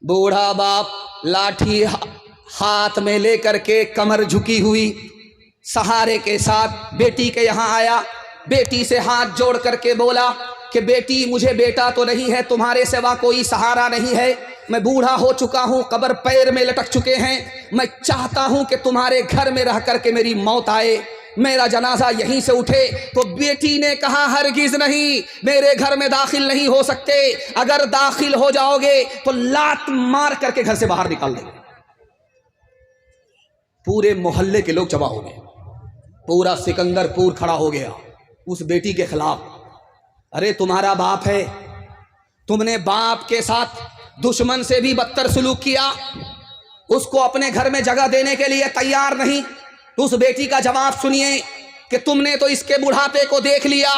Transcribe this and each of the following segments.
बूढ़ा बाप लाठी हाथ में लेकर के कमर झुकी हुई सहारे के साथ बेटी के यहाँ आया। बेटी से हाथ जोड़ करके बोला कि बेटी, मुझे बेटा तो नहीं है, तुम्हारे सिवा कोई सहारा नहीं है, मैं बूढ़ा हो चुका हूँ, कब्र पैर में लटक चुके हैं, मैं चाहता हूँ कि तुम्हारे घर में रह करके मेरी मौत आए, मेरा जनाजा यहीं से उठे। तो बेटी ने कहा, हरगिज नहीं, मेरे घर में दाखिल नहीं हो सकते, अगर दाखिल हो जाओगे तो लात मार करके घर से बाहर निकाल देंगे। पूरे मोहल्ले के लोग जमा हो गए, पूरा सिकंदरपुर खड़ा हो गया उस बेटी के खिलाफ। अरे तुम्हारा बाप है, तुमने बाप के साथ दुश्मन से भी बदतर सलूक किया, उसको अपने घर में जगह देने के लिए तैयार नहीं। तो उस बेटी का जवाब सुनिए कि तुमने तो इसके बुढ़ापे को देख लिया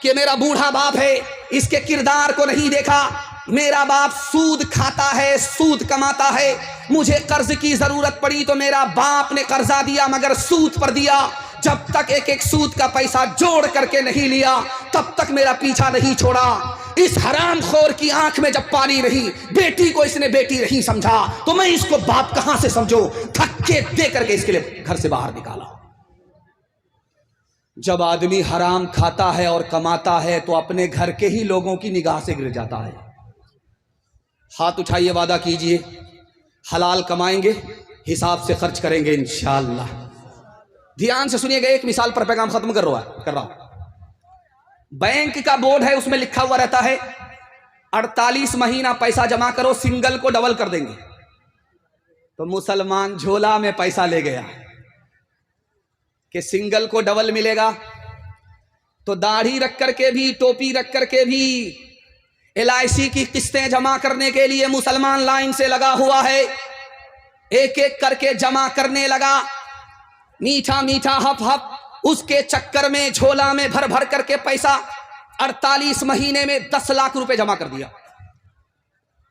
कि मेरा बूढ़ा बाप है, इसके किरदार को नहीं देखा। मेरा बाप सूद खाता है, सूद कमाता है, मुझे कर्ज की जरूरत पड़ी तो मेरा बाप ने कर्जा दिया, मगर सूद पर दिया। जब तक एक एक सूद का पैसा जोड़ करके नहीं लिया तब तक मेरा पीछा नहीं छोड़ा। इस हरामखोर की आंख में जब पानी नहीं, बेटी को इसने बेटी नहीं समझा, तो मैं इसको बाप कहां से समझो। धक्के दे करके इसके लिए घर से बाहर निकाला। जब आदमी हराम खाता है और कमाता है तो अपने घर के ही लोगों की निगाह से गिर जाता है। हाथ उठाइए, वादा कीजिए, हलाल कमाएंगे, हिसाब से खर्च करेंगे इंशाअल्लाह। ध्यान से सुनिएगा, एक मिसाल पर पैगाम खत्म कर रहा हूं। बैंक का बोर्ड है, उसमें लिखा हुआ रहता है 48 महीना पैसा जमा करो, सिंगल को डबल कर देंगे। तो मुसलमान झोला में पैसा ले गया कि सिंगल को डबल मिलेगा, तो दाढ़ी रख करके भी, टोपी रख करके भी LIC की किस्तें जमा करने के लिए मुसलमान लाइन से लगा हुआ है। एक एक करके जमा करने लगा, मीठा मीठा हप हप उसके चक्कर में झोला में भर भर करके पैसा 48 महीने में 10 लाख रुपए जमा कर दिया।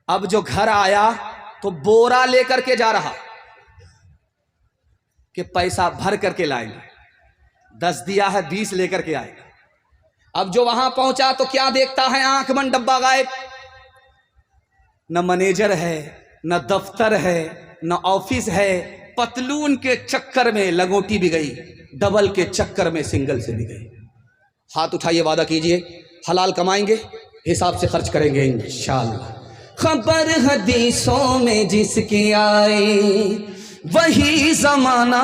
अब जो घर आया तो बोरा लेकर के जा रहा कि पैसा भर करके लाएंगे, 10 दिया है 20 लेकर के आएगा। अब जो वहां पहुंचा तो क्या देखता है, आंख बंद डब्बा गायब, न मैनेजर है, न दफ्तर है, न ऑफिस है। पतलून के चक्कर में लंगोटी भी गई, डबल के चक्कर में सिंगल से भी गई। हाथ उठाइए, वादा कीजिए, हलाल कमाएंगे, हिसाब से खर्च करेंगे इंशाअल्लाह। खबर हदीसों में जिसकी आई वही जमाना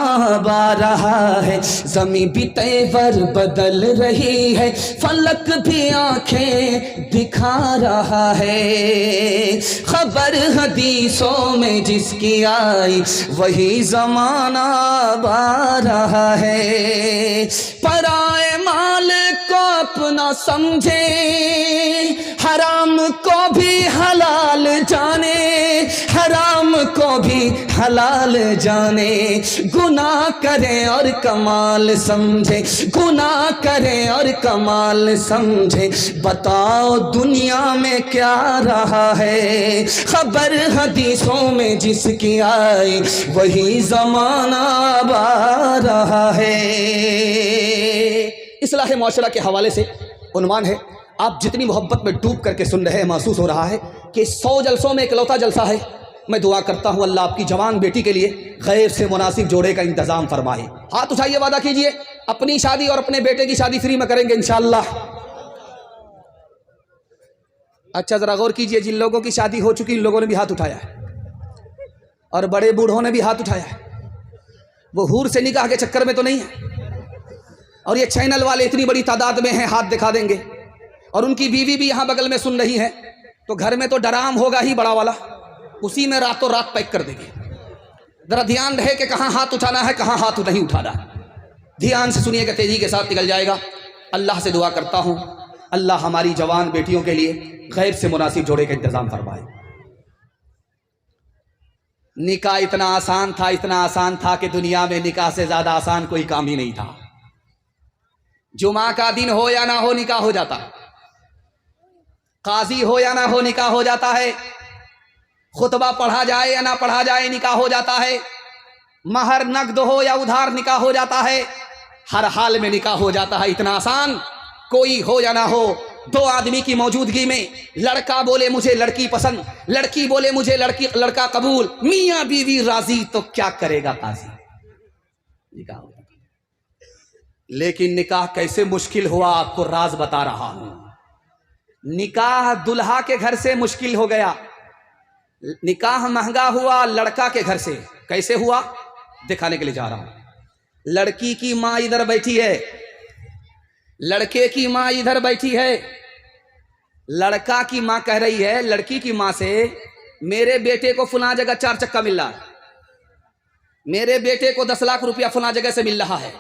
आ रहा है, ज़मीं भी तेवर बदल रही है, फलक भी आंखें दिखा रहा है। खबर हदीसों में जिसकी आई वही जमाना आ रहा है। पराए माल को अपना समझे, हराम को भी हलाल जाने, हराम को भी हलाल जाने। गुनाह करे और कमाल समझे, गुनाह करे और कमाल समझे। बताओ दुनिया में क्या रहा है। खबर हदीसों में जिसकी आई वही जमाना आ रहा है। इस्लाह मुआशरा के हवाले से उन्वान है, आप जितनी मोहब्बत में डूब करके सुन रहे हैं, महसूस हो रहा है कि 100 जलसों में इकलौता जलसा है। मैं दुआ करता हूं अल्लाह आपकी जवान बेटी के लिए गैर से मुनासिब जोड़े का इंतजाम फरमाए। हाथ उठाइए, वादा कीजिए, अपनी शादी और अपने बेटे की शादी फ्री में करेंगे इंशाअल्लाह। अच्छा, जरा गौर कीजिए, जिन लोगों की शादी हो चुकी, इन लोगों ने भी हाथ उठाया है और बड़े बूढ़ों ने भी हाथ उठाया है। वो हूर से निकाह के चक्कर में तो नहीं है। और ये चैनल वाले इतनी बड़ी तादाद में हैं, हाथ दिखा देंगे। और उनकी बीवी भी यहाँ बगल में सुन रही है, तो घर में तो डराम होगा ही बड़ा वाला, उसी में रातों रात पैक कर देंगे। जरा ध्यान रहे कि कहाँ हाथ उठाना है, कहाँ हाथ नहीं उठाना है। ध्यान से सुनिएगा, तेजी के साथ निकल जाएगा। अल्लाह से दुआ करता हूँ अल्लाह हमारी जवान बेटियों के लिए गैर से मुनासिब जोड़े का इंतजाम फरमाए। निकाह इतना आसान था, इतना आसान था कि दुनिया में निकाह से ज्यादा आसान कोई काम ही नहीं था। जुमा का दिन हो या ना हो, निकाह हो जाता। काजी हो या ना हो, निकाह हो जाता है। खुतबा पढ़ा जाए या ना पढ़ा जाए, निकाह हो जाता है। महर नकद हो या उधार, निकाह हो जाता है। हर हाल में निकाह हो जाता है। इतना आसान कोई हो या ना हो, दो आदमी की मौजूदगी में, लड़का बोले मुझे लड़की पसंद, लड़की बोले मुझे लड़का कबूल, मियां बीवी राजी, तो क्या करेगा काजी? निकाह होगा। लेकिन निकाह कैसे मुश्किल हुआ आपको राज बता रहा हूं। निकाह दुल्हा के घर से मुश्किल हो गया, निकाह महंगा हुआ लड़का के घर से। कैसे हुआ दिखाने के लिए जा रहा हूं। लड़की की मां इधर बैठी है, लड़के की मां इधर बैठी है। लड़का की मां कह रही है लड़की की मां से, मेरे बेटे को फुला जगह 4 चक्का मिल रहा है, मेरे बेटे को 10 लाख रुपया फुला जगह से मिल रहा है,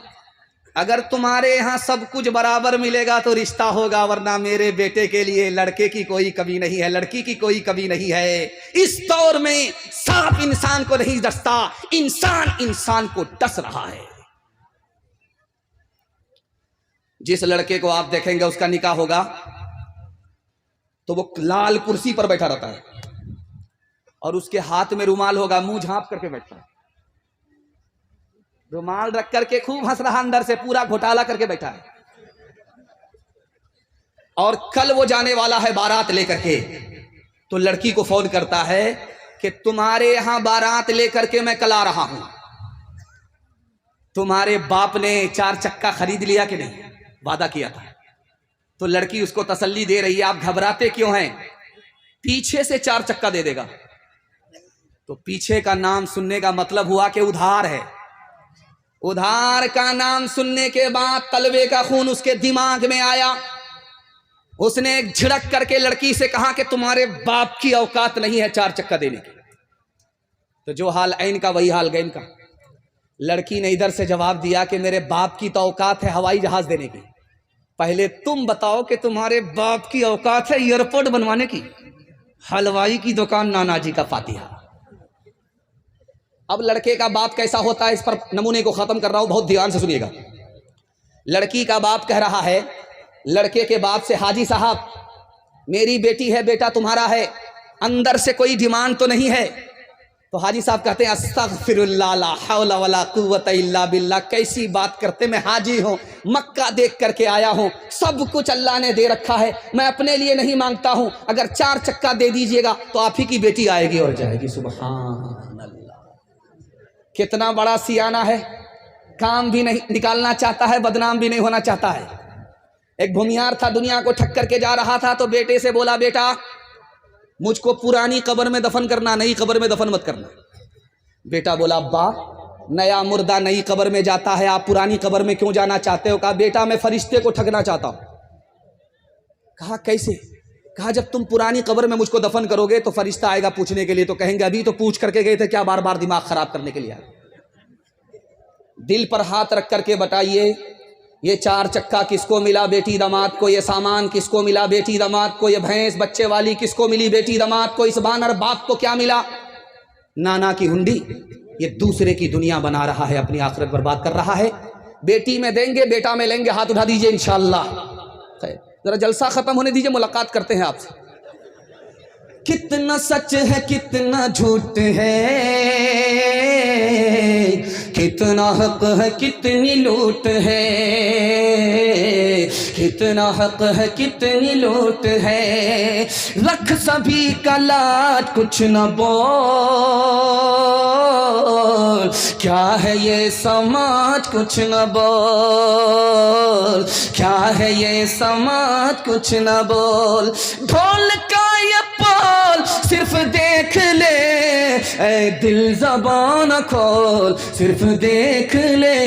अगर तुम्हारे यहां सब कुछ बराबर मिलेगा तो रिश्ता होगा, वरना मेरे बेटे के लिए लड़के की कोई कमी नहीं है, लड़की की कोई कमी नहीं है। इस दौर में सांप इंसान को नहीं डसता, इंसान इंसान को डस रहा है। जिस लड़के को आप देखेंगे उसका निकाह होगा तो वो लाल कुर्सी पर बैठा रहता है और उसके हाथ में रुमाल होगा, मुंह झांप करके बैठता है, रुमाल रख करके खूब हंस रहा, अंदर से पूरा घोटाला करके बैठा है। और कल वो जाने वाला है बारात लेकर के, तो लड़की को फोन करता है कि तुम्हारे यहां बारात लेकर के मैं कल आ रहा हूं, तुम्हारे बाप ने 4 चक्का खरीद लिया कि नहीं? वादा किया था। तो लड़की उसको तसल्ली दे रही है, आप घबराते क्यों हैं, पीछे से 4 चक्का दे देगा। तो पीछे का नाम सुनने का मतलब हुआ कि उधार है। उधार का नाम सुनने के बाद तलवे का खून उसके दिमाग में आया। उसने एक झिड़क करके लड़की से कहा कि तुम्हारे बाप की औकात नहीं है 4 चक्का देने की। तो जो हाल ऐन का वही हाल गैन का। लड़की ने इधर से जवाब दिया कि मेरे बाप की तो औकात है हवाई जहाज देने की, पहले तुम बताओ कि तुम्हारे बाप की औकात है एयरपोर्ट बनवाने की, हलवाई की दुकान नाना जी का फातिहा। अब लड़के का बाप कैसा होता है, इस पर नमूने को खत्म कर रहा हूं, बहुत ध्यान से सुनिएगा। लड़की का बाप कह रहा है लड़के के बाप से, हाजी साहब मेरी बेटी है, बेटा तुम्हारा है, अंदर से कोई डिमांड तो नहीं है। तो हाजी साहब कहते हैं अस्तगफिरुल्लाह ला हौला वला कुव्वता इल्ला बिल्लाह, कैसी बात करते, मैं हाजी हूँ, मक्का देख करके आया हूँ, सब कुछ अल्लाह ने दे रखा है, मैं अपने लिए नहीं मांगता हूँ, अगर 4 चक्का दे दीजिएगा तो आप ही की बेटी आएगी और जाएगी। सुभान अल्लाह, कितना बड़ा सियाना है, काम भी नहीं निकालना चाहता है, बदनाम भी नहीं होना चाहता है। एक भूमियार था, दुनिया को ठक्कर के जा रहा था, तो बेटे से बोला बेटा मुझको पुरानी कब्र में दफन करना, नई कब्र में दफन मत करना। बेटा बोला अब्बा नया मुर्दा नई कब्र में जाता है, आप पुरानी कब्र में क्यों जाना चाहते हो? कहा बेटा मैं फरिश्ते को ठगना चाहता हूं। कहा कैसे? कहा जब तुम पुरानी कब्र में मुझको दफन करोगे तो फरिश्ता आएगा पूछने के लिए, तो कहेंगे अभी तो पूछ करके गए थे, क्या बार बार दिमाग खराब करने के लिए आए? दिल पर हाथ रख करके बताइए, ये 4 चक्का किसको मिला बेटी दामाद को, ये सामान किसको मिला बेटी दामाद को, ये भैंस बच्चे वाली किसको मिली बेटी दामाद को, इस बानर बाप को क्या मिला? नाना की हुंडी। ये दूसरे की दुनिया बना रहा है, अपनी आखिरत बर्बाद कर रहा है। बेटी में देंगे, बेटा में लेंगे, हाथ उठा दीजिए इंशाअल्लाह। जरा जलसा खत्म होने दीजिए, मुलाकात करते हैं आपसे। कितना सच है कितना झूठ है, कितना हक है कितनी लूट है, कितना हक है कितनी लूट है, रख सभी का लाज कुछ न बोल, क्या है ये समाज कुछ न बोल, क्या है ये समाज कुछ न बोल, ढोल का ये बोल सिर्फ देख ले, ऐ दिल ज़बान खोल सिर्फ देख ले।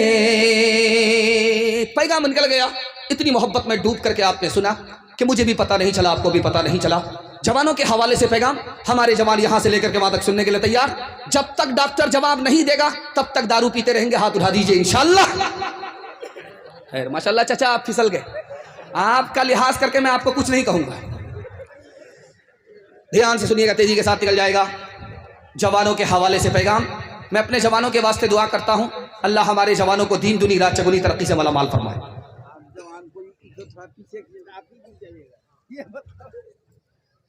पैगाम निकल गया, इतनी मोहब्बत में डूब करके आपने सुना कि मुझे भी पता नहीं चला, आपको भी पता नहीं चला। जवानों के हवाले से पैगाम, हमारे जवान यहां से लेकर के वहां तक सुनने के लिए तैयार। जब तक डॉक्टर जवाब नहीं देगा तब तक दारू पीते रहेंगे, हाथ उठा दीजिए इंशाअल्लाह। खैर माशाअल्लाह चाचा आप फिसल गए, आपका लिहाज करके मैं आपको कुछ नहीं कहूंगा, ध्यान से सुनिएगा, तेजी के साथ निकल जाएगा। जवानों के हवाले से पैगाम, मैं अपने जवानों के वास्ते दुआ करता हूं, अल्लाह हमारे जवानों को दीन दुनी रात चगुनी तरक्की से मालामाल फरमाए।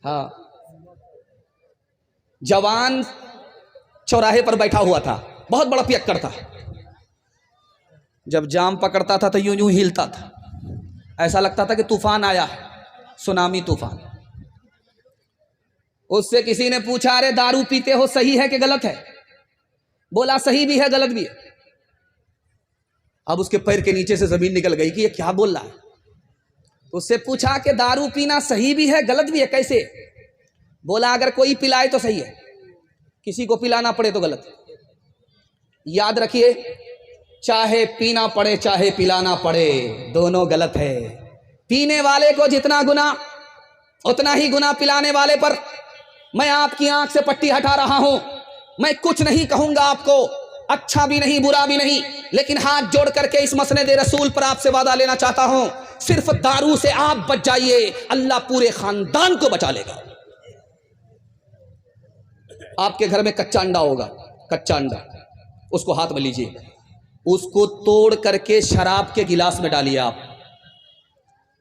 हाँ, जवान चौराहे पर बैठा हुआ था, बहुत बड़ा पियक्कड़ था, जब जाम पकड़ता था तो यूं यूं हिलता था, ऐसा लगता था कि तूफान आया है। सुनामी तूफान। उससे किसी ने पूछा, अरे दारू पीते हो सही है कि गलत है? बोला सही भी है गलत भी है। अब उसके पैर के नीचे से जमीन निकल गई कि ये क्या बोल रहा है। तो उससे पूछा कि दारू पीना सही भी है गलत भी है, कैसे? बोला अगर कोई पिलाए तो सही है, किसी को पिलाना पड़े तो गलत है। याद रखिए, चाहे पीना पड़े चाहे पिलाना पड़े, दोनों गलत है। पीने वाले को जितना गुना उतना ही गुना पिलाने वाले पर। मैं आपकी आंख से पट्टी हटा रहा हूं, मैं कुछ नहीं कहूंगा आपको, अच्छा भी नहीं बुरा भी नहीं, लेकिन हाथ जोड़ करके इस मसनद रसूल पर आपसे वादा लेना चाहता हूं, सिर्फ दारू से आप बच जाइए, अल्लाह पूरे खानदान को बचा लेगा। आपके घर में कच्चा अंडा होगा, कच्चा अंडा, उसको हाथ में लीजिए, उसको तोड़ करके शराब के गिलास में डालिए आप।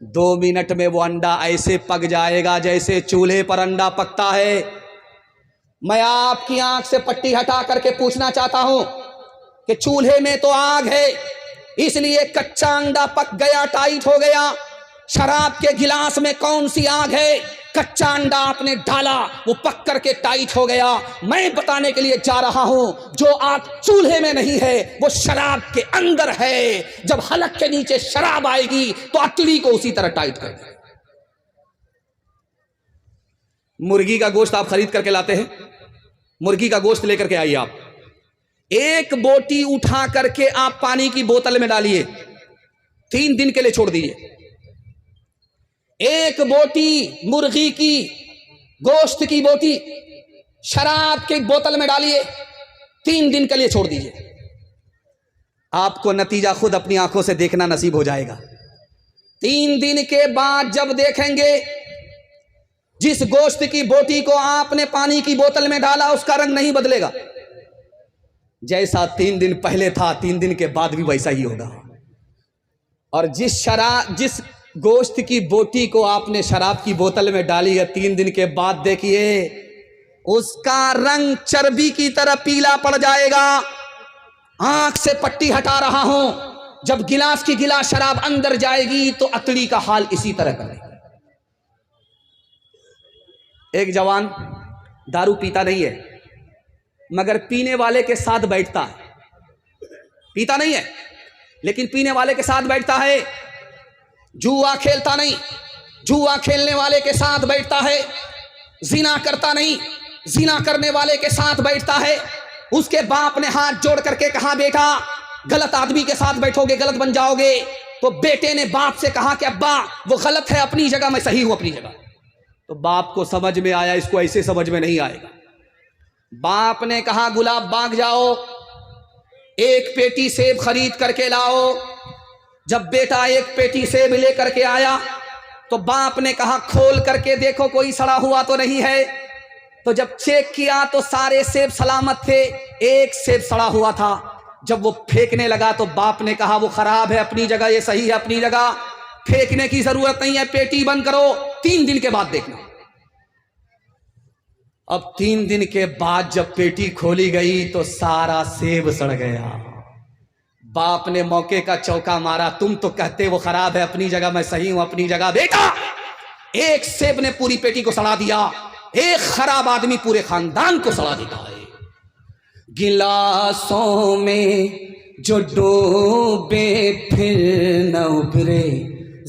2 मिनट में वो अंडा ऐसे पक जाएगा जैसे चूल्हे पर अंडा पकता है। मैं आपकी आंख से पट्टी हटा करके पूछना चाहता हूं कि चूल्हे में तो आग है, इसलिए कच्चा अंडा पक गया, टाइट हो गया। शराब के गिलास में कौन सी आग है? कच्चा अंडा आपने डाला, वो पक करके टाइट हो गया। मैं बताने के लिए जा रहा हूं, जो आग चूल्हे में नहीं है वो शराब के अंदर है। जब हलक के नीचे शराब आएगी तो अतड़ी को उसी तरह टाइट कर दे। मुर्गी का गोश्त आप खरीद करके लाते हैं, मुर्गी का गोश्त लेकर के आइए आप, एक बोटी उठा करके आप पानी की बोतल में डालिए, 3 दिन के लिए छोड़ दीजिए। एक बोटी मुर्गी की गोश्त की बोटी शराब के बोतल में डालिए, 3 दिन के लिए छोड़ दीजिए। आपको नतीजा खुद अपनी आंखों से देखना नसीब हो जाएगा। 3 दिन के बाद जब देखेंगे, जिस गोश्त की बोटी को आपने पानी की बोतल में डाला उसका रंग नहीं बदलेगा, जैसा 3 दिन पहले था 3 दिन के बाद भी वैसा ही होगा। और जिस गोश्त की बोटी को आपने शराब की बोतल में डाली है, 3 दिन के बाद देखिए उसका रंग चर्बी की तरह पीला पड़ जाएगा। आंख से पट्टी हटा रहा हूं, जब गिलास की गिलास शराब अंदर जाएगी तो अतड़ी का हाल इसी तरह करेगा। एक जवान दारू पीता नहीं है, मगर पीने वाले के साथ बैठता है। पीता नहीं है लेकिन पीने वाले के साथ बैठता है। जुआ खेलता नहीं, जुआ खेलने वाले के साथ बैठता है। जिना करता नहीं, जिना करने वाले के साथ बैठता है। उसके बाप ने हाथ जोड़ करके कहा, बेटा गलत आदमी के साथ बैठोगे गलत बन जाओगे। तो बेटे ने बाप से कहा कि अब्बा वो गलत है अपनी जगह, मैं सही हूं अपनी जगह। तो बाप को समझ में आया, इसको ऐसे समझ में नहीं आएगा। बाप ने कहा, गुलाब बाग जाओ, 1 पेटी सेब खरीद करके लाओ। जब बेटा 1 पेटी सेब लेकर के आया तो बाप ने कहा, खोल करके देखो कोई सड़ा हुआ तो नहीं है। तो जब चेक किया तो सारे सेब सलामत थे, 1 सेब सड़ा हुआ था। जब वो फेंकने लगा तो बाप ने कहा, वो खराब है अपनी जगह, ये सही है अपनी जगह, फेंकने की जरूरत नहीं है, पेटी बंद करो, 3 दिन के बाद देखना। अब 3 दिन के बाद जब पेटी खोली गई तो सारा सेब सड़ गया। बाप ने मौके का चौका मारा, तुम तो कहते वो खराब है अपनी जगह, मैं सही हूं अपनी जगह। बेटा 1 सेब ने पूरी पेटी को सड़ा दिया, 1 खराब आदमी पूरे खानदान को सड़ा देता है। गिलासों में जो डूबे फिर न उभरे,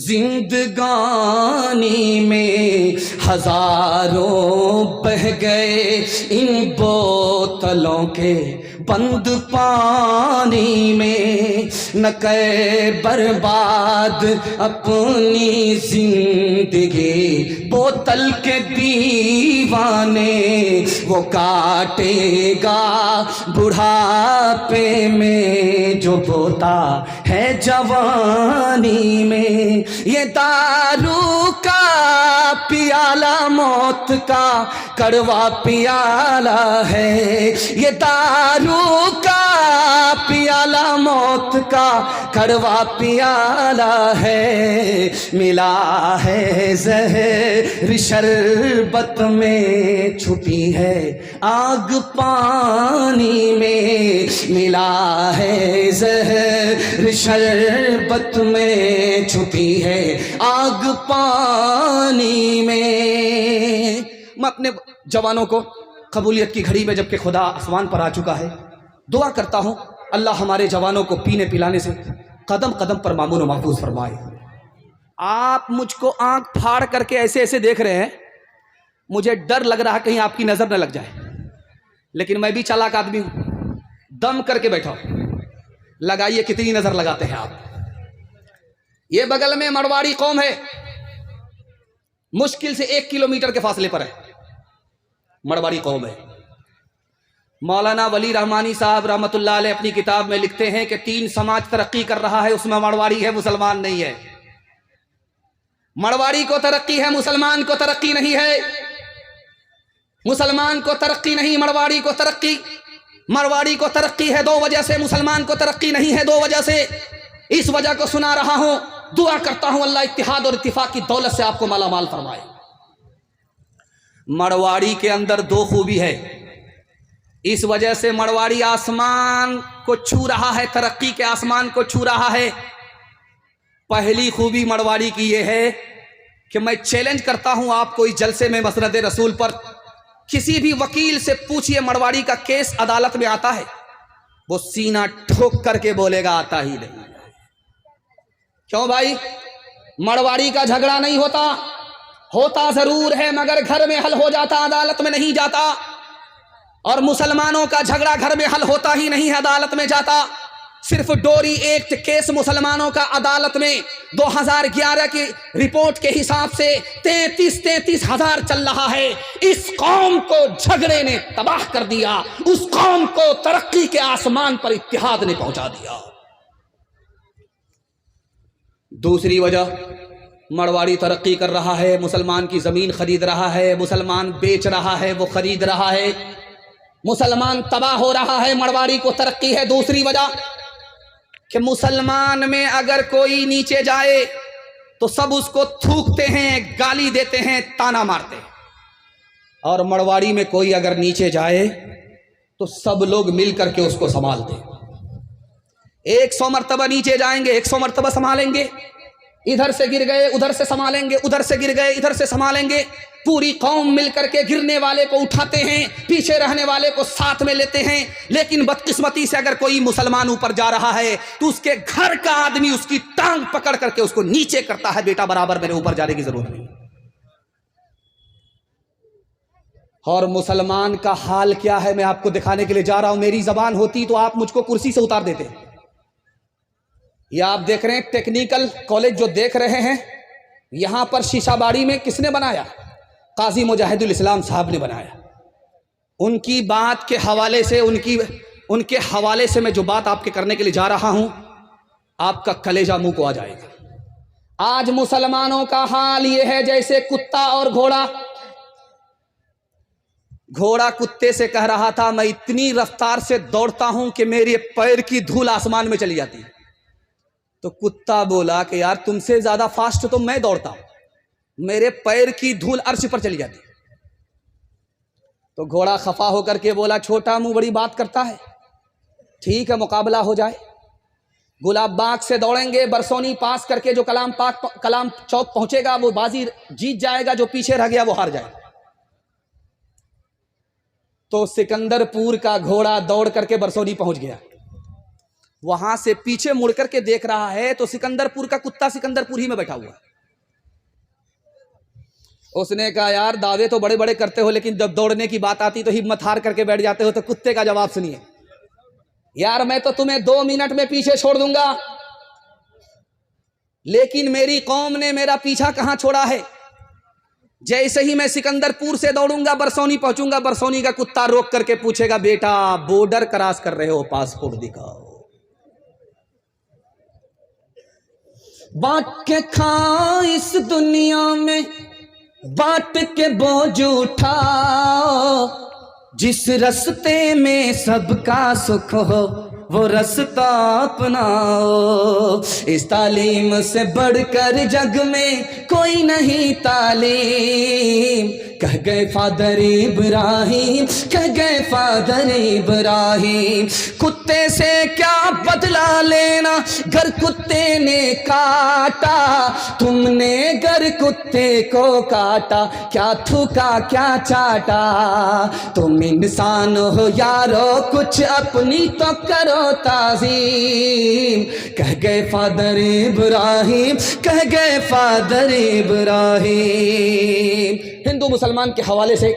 जिंदगानी में हजारों बह गए इन बोतलों के बंद पानी में। न कर बर्बाद अपनी जिंदगी बोतल के दीवाने, वो काटेगा बुढ़ापे में जो बोता है जवानी में। ये दारू का पियाला मौत का कड़वा पियाला है, ये दारू का पियाला मौत का कड़वा पियाला है, मिला है जहर शरबत में छुपी है आग पानी में, मिला है जहर शरबत में छुपी है आग पानी में। मैं अपने जवानों को कबूलियत की घड़ी में जबकि खुदा आसमान पर आ चुका है, दुआ करता हूँ अल्लाह हमारे जवानों को पीने पिलाने से कदम कदम पर मामून और महफूज फरमाए। आप मुझको आंख फाड़ करके ऐसे ऐसे देख रहे हैं, मुझे डर लग रहा है कहीं आपकी नजर न लग जाए, लेकिन मैं भी चालाक आदमी हूं, दम करके बैठा हूं। लगाइए कितनी नजर लगाते हैं आप। ये बगल में मरवाड़ी कौम है, मुश्किल से 1 किलोमीटर के फासले पर है मरवाड़ी कौम है। मौलाना वली रहमानी साहब रहमतुल्लाह अलैह अपनी किताब में लिखते हैं कि 3 समाज तरक्की कर रहा है, उसमें मरवाड़ी है, मुसलमान नहीं है। मरवाड़ी को तरक्की है, मुसलमान को तरक्की नहीं है। मुसलमान को तरक्की नहीं, मरवाड़ी को तरक्की। मरवाड़ी को तरक्की है 2 वजह से, मुसलमान को तरक्की नहीं है 2 वजह से। इस वजह को सुना रहा हूं, दुआ करता हूं अल्लाह इत्तिहाद और इत्तिफाक की दौलत से आपको मालामाल फरमाए। मरवाड़ी के अंदर 2 खूबी है, इस वजह से मरवाड़ी आसमान को छू रहा है, तरक्की के आसमान को छू रहा है। पहली खूबी मरवाड़ी की यह है कि मैं चैलेंज करता हूं आपको इस जलसे में मसनद रसूल पर, किसी भी वकील से पूछिए मरवाड़ी का केस अदालत में आता है, वो सीना ठोक करके बोलेगा आता ही नहीं। क्यों भाई? मरवाड़ी का झगड़ा नहीं होता, होता जरूर है मगर घर में हल हो जाता, अदालत में नहीं जाता। और मुसलमानों का झगड़ा घर में हल होता ही नहीं है, अदालत में जाता। सिर्फ डोरी एक्ट केस मुसलमानों का अदालत में 2011 की रिपोर्ट के हिसाब से 33 हजार चल रहा है। इस कौम को झगड़े ने तबाह कर दिया, उस कौम को तरक्की के आसमान पर इत्तिहाद ने पहुंचा दिया। दूसरी वजह, मरवाड़ी तरक्की कर रहा है, मुसलमान की जमीन खरीद रहा है, मुसलमान बेच रहा है, वो खरीद रहा है, मुसलमान तबाह हो रहा है, मरवाड़ी को तरक्की है। दूसरी वजह कि मुसलमान में अगर कोई नीचे जाए तो सब उसको थूकते हैं, गाली देते हैं, ताना मारते हैं। और मरवाड़ी में कोई अगर नीचे जाए तो सब लोग मिल करके उसको संभालते हैं। 100 मरतबा नीचे जाएंगे, 100 मरतबा संभालेंगे, इधर से गिर गए उधर से संभालेंगे, उधर से गिर गए इधर से संभालेंगे। पूरी कौम मिलकर के गिरने वाले को उठाते हैं, पीछे रहने वाले को साथ में लेते हैं। लेकिन बदकिस्मती से अगर कोई मुसलमान ऊपर जा रहा है तो उसके घर का आदमी उसकी टांग पकड़ करके उसको नीचे करता है, बेटा बराबर मेरे ऊपर जाने की जरूरत नहीं। और मुसलमान का हाल क्या है मैं आपको दिखाने के लिए जा रहा हूं। मेरी जबान होती तो आप मुझको कुर्सी से उतार देते। यह आप देख रहे हैं टेक्निकल कॉलेज जो देख रहे हैं, यहां पर शीशाबाड़ी में किसने बनाया? काजी मुजाहिदुल इस्लाम साहब ने बनाया। उनकी बात के हवाले से, उनके हवाले से मैं जो बात आपके करने के लिए जा रहा हूं, आपका कलेजा मुंह को आ जाएगा। आज मुसलमानों का हाल यह है जैसे कुत्ता और घोड़ा। घोड़ा कुत्ते से कह रहा था मैं इतनी रफ्तार से दौड़ता हूं कि मेरे पैर की धूल आसमान में चली जाती है। तो कुत्ता बोला कि यार तुमसे ज्यादा फास्ट तो मैं दौड़ता हूं, मेरे पैर की धूल अर्श पर चली जाती। तो घोड़ा खफा होकर के बोला छोटा मुंह बड़ी बात करता है, ठीक है मुकाबला हो जाए। गुलाब बाग से दौड़ेंगे, बरसोनी पास करके जो कलाम चौक पहुंचेगा वो बाजी जीत जाएगा, जो पीछे रह गया वो हार जाएगा। तो सिकंदरपुर का घोड़ा दौड़ करके बरसोनी पहुंच गया। वहां से पीछे मुड़ करके देख रहा है तो सिकंदरपुर का कुत्ता सिकंदरपुर ही में बैठा हुआ है। उसने कहा यार दावे तो बड़े बड़े करते हो, लेकिन जब दौड़ने की बात आती तो हिम्मत हार करके बैठ जाते हो। तो कुत्ते का जवाब सुनिए, यार मैं तो तुम्हें 2 मिनट में पीछे छोड़ दूंगा, लेकिन मेरी कौम ने मेरा पीछा कहां छोड़ा है। जैसे ही मैं सिकंदरपुर से दौड़ूंगा बरसोनी पहुंचूंगा, बरसोनी का कुत्ता रोक करके पूछेगा बेटा बॉर्डर क्रॉस कर रहे हो, पासपोर्ट दिखाओ। बांट के खा इस दुनिया में, बांट के बोझ उठाओ, जिस रास्ते में सबका सुख हो वो रास्ता अपनाओ। इस तालीम से बढ़कर जग में कोई नहीं तालीम। कह गए फादर इब्राहिम, कह गए फादर इब्राहिम, कुत्ते से क्या बदला लेना गर कुत्ते ने काटा। तुमने गर कुत्ते को काटा, क्या थूका क्या चाटा। तुम इंसान हो यारो, कुछ अपनी तो करो ताज़ीम। कह गए फादर इब्राहिम, कह गए फादर इब्राहिम। हिंदू मुसलमान के हवाले से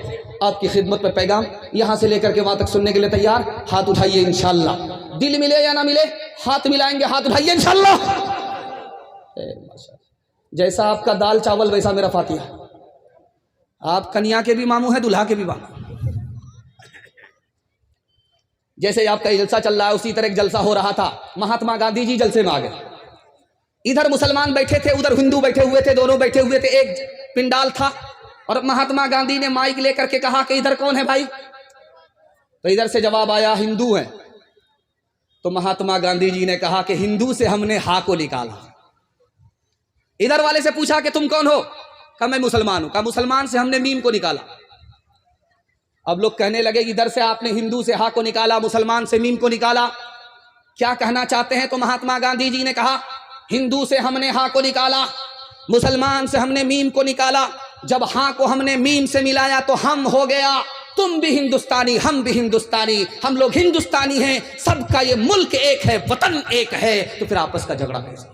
आपकी खिदमत में पैगाम, यहाँ से लेकर के वहाँ तक सुनने के लिए तैयार? हाथ उठाइए इंशाल्लाह। दिल मिले या ना मिले, हाथ मिलाएंगे, हाथ उठाइए इंशाल्लाह। जैसा आपका दाल चावल वैसा मेरा फातिहा। आप कन्या के भी मामू हैं, दुल्हा के भी मामू। जैसे आपका जलसा चल रहा है उसी तरह एक जलसा हो रहा था। महात्मा गांधी जी जलसे में आ गए। इधर मुसलमान बैठे थे, उधर हिंदू बैठे हुए थे, दोनों बैठे हुए थे। एक पिंडाल था और महात्मा गांधी ने माइक लेकर के कहा कि इधर कौन है भाई? तो इधर से जवाब आया हिंदू है। तो महात्मा गांधी जी ने कहा कि हिंदू से हमने हा को निकाला। इधर वाले से पूछा कि तुम कौन हो? कहा मैं मुसलमान हूं। कहा मुसलमान से हमने मीम को निकाला। अब लोग कहने लगे इधर से आपने हिंदू से हा को निकाला, मुसलमान से मीम को निकाला, क्या कहना चाहते हैं? तो महात्मा गांधी जी ने कहा हिंदू से हमने हा को निकाला, मुसलमान से हमने मीम को निकाला। जब हाँ को हमने मीम से मिलाया तो हम हो गया तुम भी हिंदुस्तानी, हम भी हिंदुस्तानी, हम लोग हिंदुस्तानी हैं, सबका ये मुल्क एक है, वतन एक है। तो फिर आपस का झगड़ा कैसे?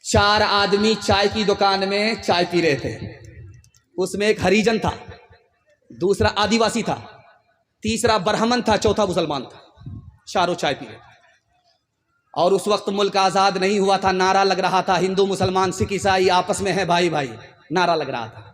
4 आदमी चाय की दुकान में चाय पी रहे थे। उसमें एक हरिजन था, दूसरा आदिवासी था, तीसरा ब्राह्मण था, चौथा मुसलमान था। चारों चाय पी रहे थे। और उस वक्त मुल्क आज़ाद नहीं हुआ था। नारा लग रहा था हिंदू मुसलमान सिख ईसाई आपस में है भाई भाई, नारा लग रहा था।